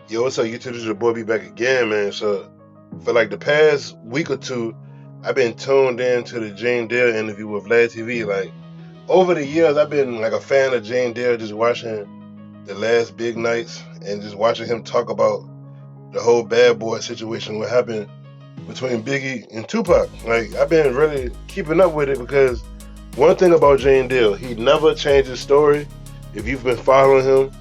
Yo, what's up, YouTube? This is your boy be back again, man. So, for like the past week or two, I've been tuned in to the Jane Dale interview with VladTV. Like, over the years, I've been like a fan of Jane Dale, just watching the last big nights and just watching him talk about the whole bad boy situation, what happened between Biggie and Tupac. Like, I've been really keeping up with it because one thing about Jane Dale, he never changed his story. If you've been following him,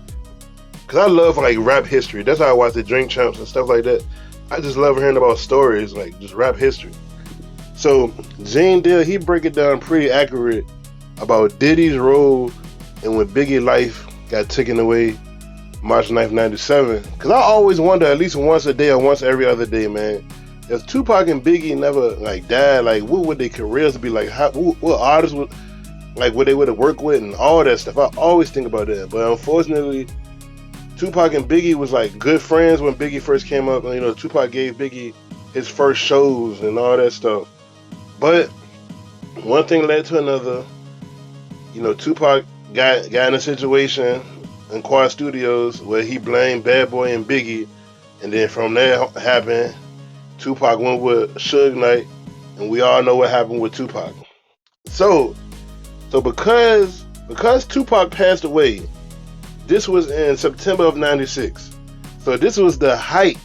because I love like rap history. That's how I watch the Drink Champs and stuff like that. I just love hearing about stories, like just rap history. So Jane Dale, he break it down pretty accurate about Diddy's role and when Biggie life got taken away March 9th, 97. Because I always wonder, at least once a day or once every other day, man, if Tupac and Biggie never like died, like what would their careers be like? What artists would they would have worked with and all that stuff. I always think about that. But unfortunately, Tupac and Biggie was like good friends when Biggie first came up. You know, Tupac gave Biggie his first shows and all that stuff. But one thing led to another. You know, Tupac got in a situation in Quad Studios where he blamed Bad Boy and Biggie, and then from there happened, Tupac went with Suge Knight, and we all know what happened with Tupac. So because Tupac passed away, this was in September of 96. So this was the height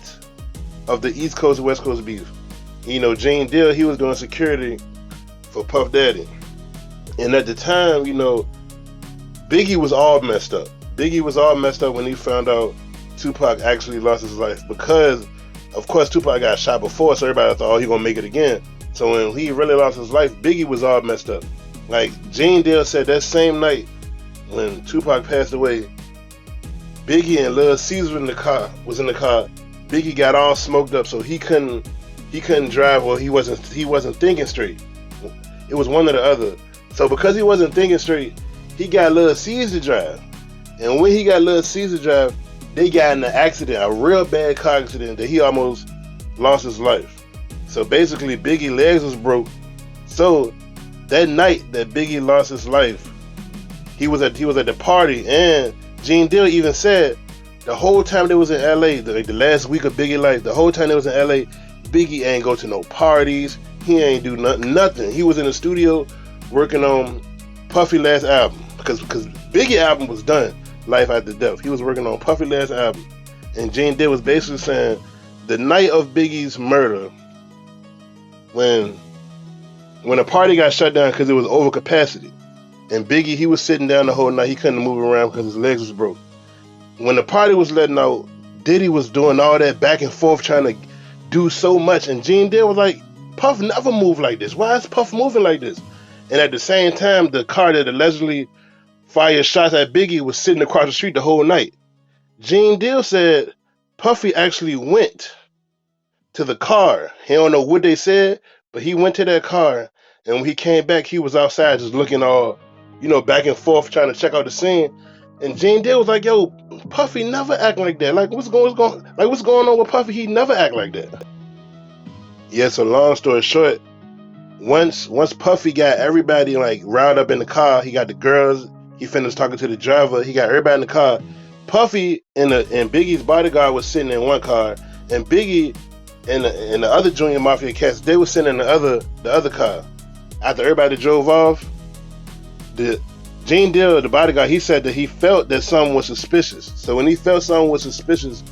of the East Coast West Coast beef. You know, Jane Dale, he was doing security for Puff Daddy. And at the time, you know, Biggie was all messed up. Biggie was all messed up when he found out Tupac actually lost his life. Because, of course, Tupac got shot before, so everybody thought, oh, he gonna make it again. So when he really lost his life, Biggie was all messed up. Like, Jane Dale said that same night when Tupac passed away, Biggie and Lil Caesar was in the car. Biggie got all smoked up, so he couldn't drive, or he wasn't thinking straight. It was one or the other. So because he wasn't thinking straight, he got Lil Caesar to drive. And when he got Lil Caesar to drive, they got in an accident, a real bad car accident that he almost lost his life. So basically, Biggie's legs was broke. So that night that Biggie lost his life, he was at the party, and Jane Dale even said the whole time they was in LA, the last week of Biggie life, the whole time they was in LA, Biggie ain't go to no parties, he ain't do nothing. He was in the studio working on Puffy last album, because Biggie album was done, Life After Death. He was working on Puffy last album, and Jane Dale was basically saying the night of Biggie's murder, when a party got shut down because it was over capacity. And Biggie, he was sitting down the whole night. He couldn't move around because his legs was broke. When the party was letting out, Diddy was doing all that back and forth, trying to do so much. And Jane Dale was like, Puff never moved like this. Why is Puff moving like this? And at the same time, the car that allegedly fired shots at Biggie was sitting across the street the whole night. Jane Dale said Puffy actually went to the car. He don't know what they said, but he went to that car. And when he came back, he was outside just looking all, you know, back and forth, trying to check out the scene. And Jane Dale was like, yo, Puffy never act like that. Like, what's going on with Puffy? He never act like that. Yeah, so long story short, once Puffy got everybody like riled up in the car, he got the girls, he finished talking to the driver, he got everybody in the car. Puffy and Biggie's bodyguard was sitting in one car, and Biggie and the other Junior Mafia cats, they were sitting in the other car. After everybody drove off, the Jane Dale, the bodyguard, he said that he felt that something was suspicious. So when he felt something was suspicious,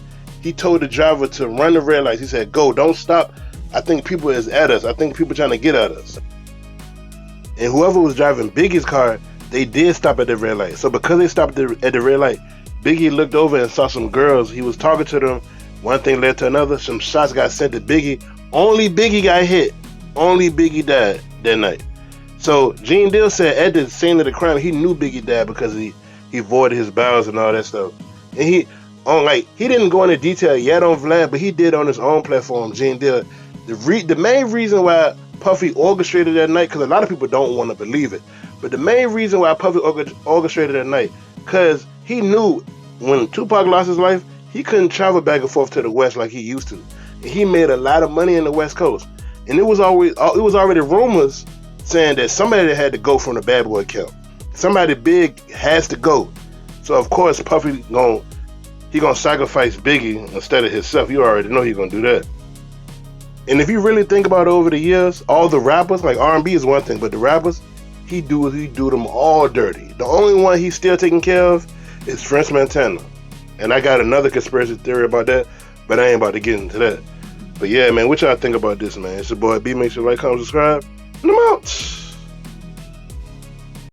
he told the driver to run the red lights. He said, go, don't stop. I think people is at us. I think people trying to get at us. And whoever was driving Biggie's car, they did stop at the red light. So because they stopped at the red light, Biggie looked over and saw some girls. He was talking to them. One thing led to another. Some shots got sent to Biggie. Only Biggie got hit. Only Biggie died that night. So Jane Dale said at the scene of the crime, he knew Biggie died because he voided his bowels and all that stuff. And he didn't go into detail yet on Vlad, but he did on his own platform. Jane Dale, the main reason why Puffy orchestrated that night, because a lot of people don't want to believe it, but the main reason why Puffy orchestrated that night, because he knew when Tupac lost his life, he couldn't travel back and forth to the West like he used to. And he made a lot of money in the West Coast. And it was already rumors saying that somebody had to go from the bad boy camp. Somebody big has to go. So of course Puffy gonna he gonna sacrifice Biggie instead of himself. You already know he gonna do that. And if you really think about it over the years, all the rappers, like R&B is one thing, but the rappers, he do them all dirty. The only one he's still taking care of is French Montana. And I got another conspiracy theory about that, but I ain't about to get into that. But yeah, man, what y'all think about this, man? It's your boy B. Make sure you like, comment, subscribe, and I'm out.